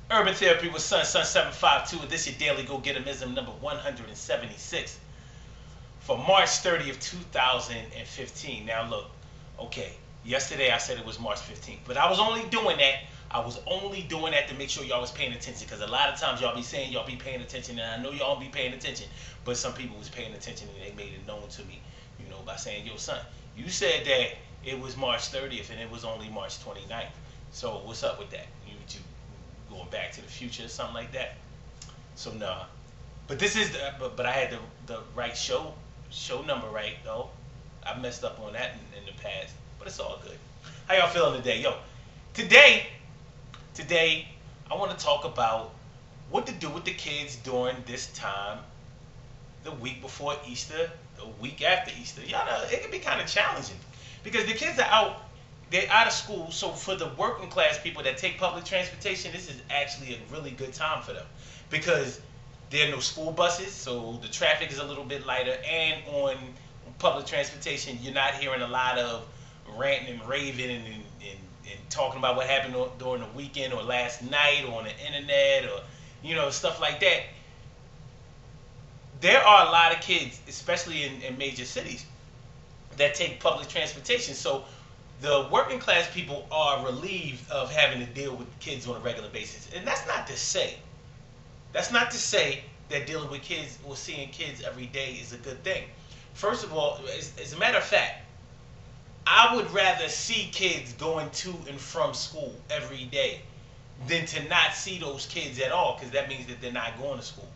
Urban Therapy with Sun 752, and this is your daily Gogetemism number 176 for March 30th, 2015. Now look, okay, yesterday I said it was March 15th, but I was only doing that. I was only doing that to make sure y'all was paying attention, because a lot of times y'all be saying y'all be paying attention, and I know y'all be paying attention, but some people was paying attention and they made it known to me, by saying, yo son, you said that it was March 30th and it was only March 29th. So what's up with that? You going back to the future or something like that? So nah. But this is but I had the right show number right though. I messed up on that in the past, but it's all good. How y'all feeling today? Yo, today I want to talk about what to do with the kids during this time, the week before Easter, the week after Easter. Y'all know it can be kind of challenging because the kids are out. They're out of school, so for the working class people that take public transportation, this is actually a really good time for them because there are no school buses, so the traffic is a little bit lighter, and on public transportation, you're not hearing a lot of ranting and raving and talking about what happened during the weekend or last night or on the internet or, stuff like that. There are a lot of kids, especially in major cities, that take public transportation. So the working class people are relieved of having to deal with kids on a regular basis. And that's not to say that dealing with kids or seeing kids every day is a good thing. First of all, as a matter of fact, I would rather see kids going to and from school every day than to not see those kids at all, because that means that they're not going to school.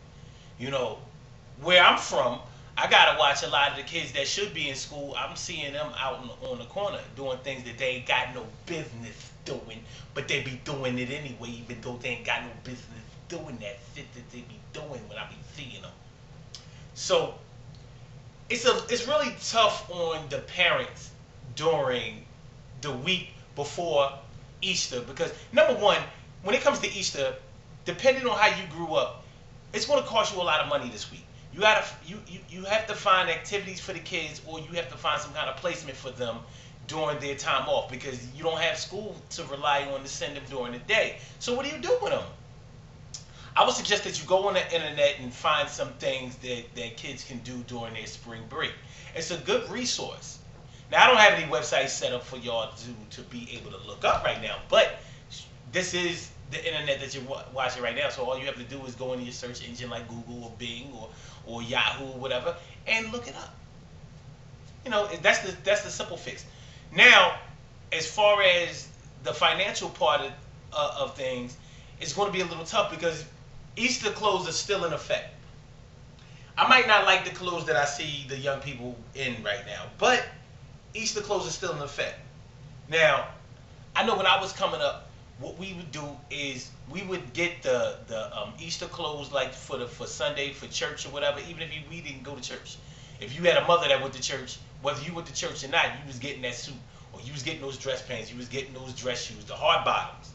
Where I'm from, I gotta watch a lot of the kids that should be in school. I'm seeing them out on the corner doing things that they ain't got no business doing, but they be doing it anyway, even though they ain't got no business doing that shit that they be doing when I be seeing them. So it's really tough on the parents during the week before Easter, because number one, when it comes to Easter, depending on how you grew up, it's going to cost you a lot of money this week. You have to find activities for the kids, or you have to find some kind of placement for them during their time off, because you don't have school to rely on to send them during the day. So what do you do with them? I would suggest that you go on the internet and find some things that kids can do during their spring break. It's a good resource. Now, I don't have any websites set up for y'all to be able to look up right now, but this is the internet that you're watching right now. So all you have to do is go into your search engine like Google or Bing or Yahoo or whatever and look it up. That's the simple fix. Now, as far as the financial part of things, it's going to be a little tough because Easter clothes are still in effect. I might not like the clothes that I see the young people in right now, but Easter clothes are still in effect. Now, I know when I was coming up, what we would do is we would get the Easter clothes like for Sunday for church or whatever, even if we didn't go to church. If you had a mother that went to church, whether you went to church or not, you was getting that suit, or you was getting those dress pants, you was getting those dress shoes, the hard bottoms,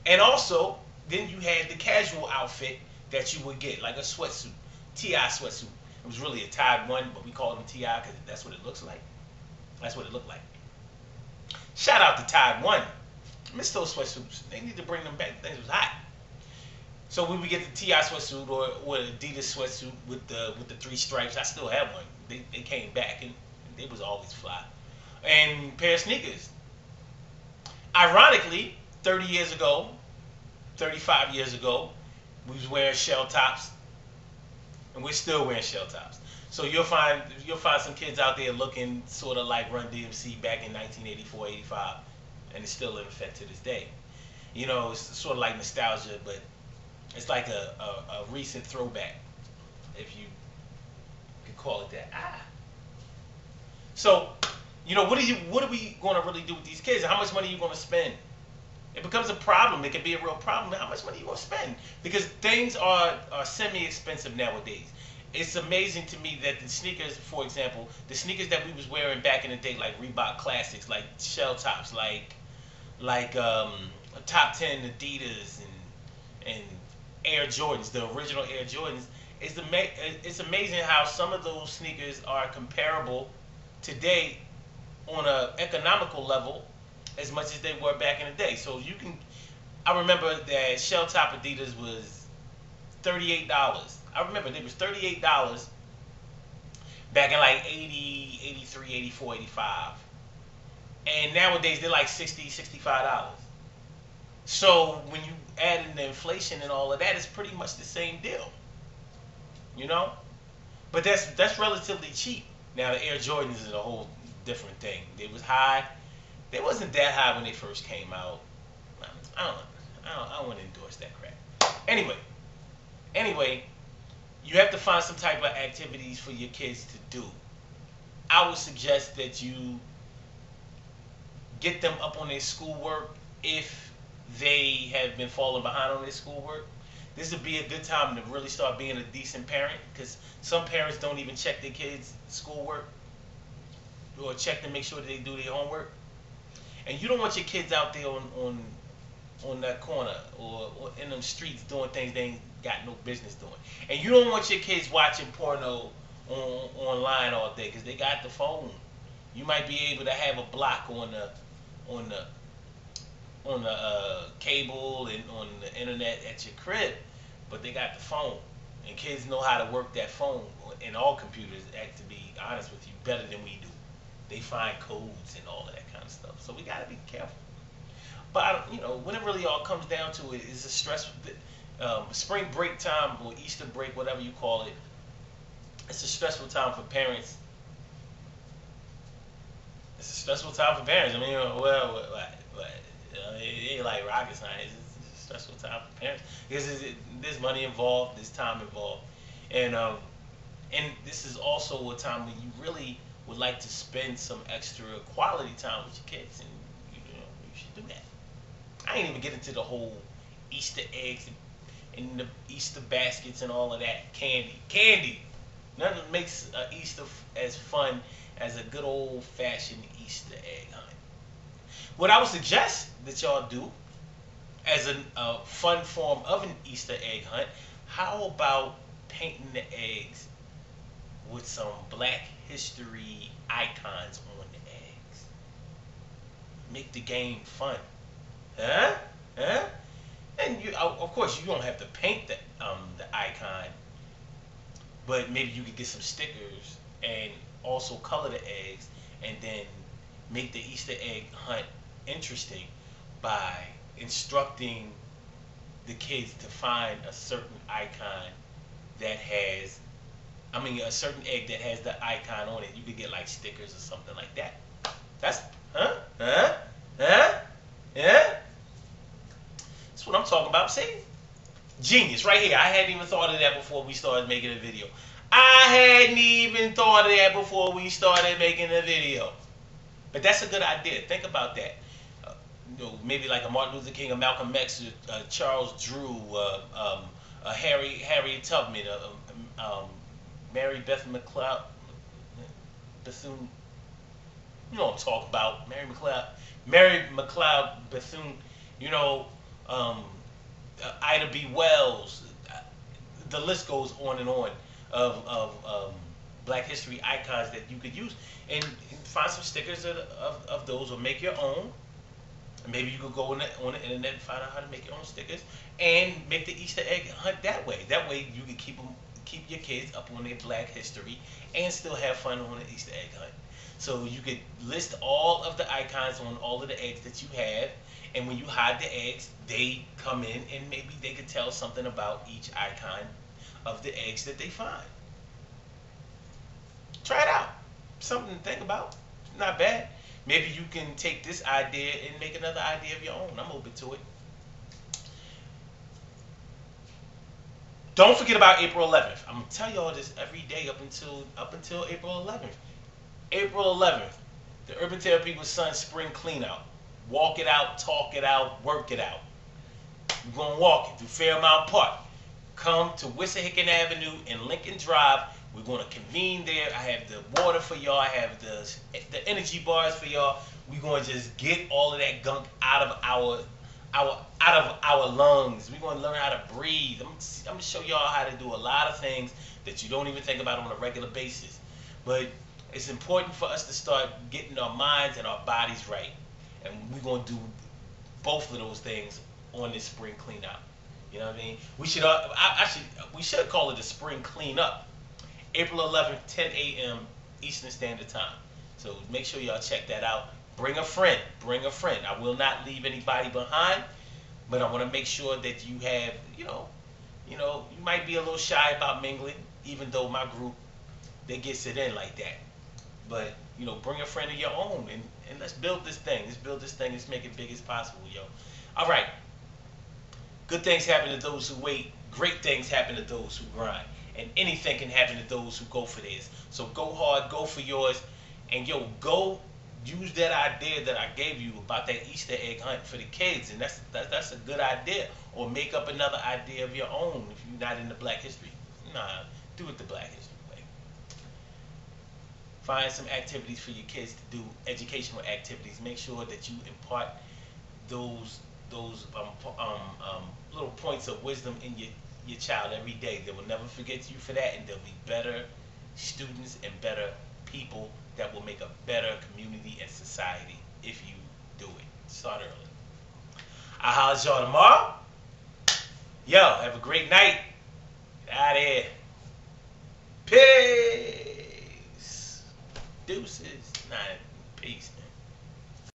And also, then you had the casual outfit that you would get, like a sweatsuit, TI sweatsuit. It was really a Tide one, but we called them TI because that's what it looks like. That's what it looked like. Shout out to Tide one. Miss those sweatsuits. They need to bring them back. Things was hot. So we would get the TI sweatsuit or the Adidas sweatsuit with the three stripes. I still have one. They came back and they was always fly. And a pair of sneakers. Ironically, 30 years ago, 35 years ago, we was wearing shell tops, and we're still wearing shell tops. So you'll find some kids out there looking sort of like Run DMC back in 1984, 85. And it's still in effect to this day. It's sort of like nostalgia, but it's like a recent throwback, if you could call it that. So, what are we going to really do with these kids? How much money are you going to spend? It becomes a problem. It can be a real problem. How much money are you going to spend? Because things are semi-expensive nowadays. It's amazing to me that the sneakers, for example, the sneakers that we was wearing back in the day, like Reebok Classics, like shell tops, like top 10 Adidas and Air Jordans, the original Air Jordans. It's amazing how some of those sneakers are comparable today on an economical level as much as they were back in the day. So you can I remember that shell top Adidas was $38. I remember it was $38 back in like 80, 83, 84, 85. And nowadays they're like 60, $65. So when you add in the inflation and all of that, it's pretty much the same deal. You know? But that's relatively cheap. Now the Air Jordans is a whole different thing. They was high. They wasn't that high when they first came out. I don't want to endorse that crap. Anyway, you have to find some type of activities for your kids to do. I would suggest that you get them up on their schoolwork if they have been falling behind on their schoolwork. This would be a good time to really start being a decent parent, because some parents don't even check their kids' schoolwork or check to make sure that they do their homework. And you don't want your kids out there on that corner or in them streets doing things they ain't got no business doing. And you don't want your kids watching porno online all day because they got the phone. You might be able to have a block on the cable and on the internet at your crib, but they got the phone. And kids know how to work that phone, and all computers, to be honest with you, better than we do. They find codes and all of that kind of stuff. So we got to be careful. But when it really all comes down to it, is a stress. Spring break time or Easter break, whatever you call it, it's a stressful time for parents. It's a stressful time for parents. I mean, it ain't like rocket science. It's a stressful time for parents because there's money involved, there's time involved, and this is also a time when you really would like to spend some extra quality time with your kids, and you should do that. I ain't even get into the whole Easter eggs and the Easter baskets and all of that. Candy. Nothing makes Easter as fun as a good old-fashioned Easter egg hunt. What I would suggest that y'all do as a fun form of an Easter egg hunt, how about painting the eggs with some Black History icons on the eggs? Make the game fun. Huh? And of course, you don't have to paint the icon, but maybe you could get some stickers and also color the eggs, and then make the Easter egg hunt interesting by instructing the kids to find a certain icon that has, a certain egg that has the icon on it. You could get like stickers or something like that. That's, yeah? That's what I'm talking about. See? Genius right here. I hadn't even thought of that before we started making a video. But that's a good idea. Think about that. Maybe like a Martin Luther King, a Malcolm X, Charles Drew, Harriet Tubman, Mary Beth McLeod, Bethune. You know what I'm talking about. Mary McLeod Bethune. Ida B. Wells. The list goes on and on of Black History icons that you could use, and find some stickers of those, or make your own. And maybe you could go on the internet and find out how to make your own stickers, and make the Easter egg hunt that way. That way you can keep your kids up on their Black History and still have fun on the Easter egg hunt. So you could list all of the icons on all of the eggs that you have, and when you hide the eggs, they come in and maybe they could tell something about each icon of the eggs that they find. Try it out. Something to think about. Not bad. Maybe you can take this idea and make another idea of your own. I'm open to it. Don't forget about April 11th. I'm gonna tell y'all this every day up until April 11th. April 11th, the Urban Tale People's Son Spring Cleanout. Walk it out, talk it out, work it out. We're gonna walk it through Fairmount Park. Come to Wissahickon Avenue and Lincoln Drive. We're going to convene there. I have the water for y'all. I have the energy bars for y'all. We're going to just get all of that gunk out of our lungs. We're going to learn how to breathe. I'm going to show y'all how to do a lot of things that you don't even think about on a regular basis. But it's important for us to start getting our minds and our bodies right. And we're going to do both of those things on this spring cleanup. You know what I mean? We should we should call it a spring cleanup. April 11th, 10 a.m. Eastern Standard Time. So make sure y'all check that out. Bring a friend. Bring a friend. I will not leave anybody behind, but I want to make sure that you have, you might be a little shy about mingling, even though my group, they gets it in like that. But, bring a friend of your own, and let's build this thing. Let's build this thing. Let's make it big as possible, yo. All right. Good things happen to those who wait. Great things happen to those who grind. And anything can happen to those who go for theirs. So go hard, go for yours, and go use that idea that I gave you about that Easter egg hunt for the kids, and that's a good idea. Or make up another idea of your own if you're not into Black history. Nah, do it the Black history way. Find some activities for your kids to do, educational activities. Make sure that you impart those little points of wisdom in your child every day. They will never forget you for that, and they'll be better students and better people that will make a better community and society if you do it. Start early. I'll holler at y'all tomorrow. Yo, have a great night. Get out of here. Peace.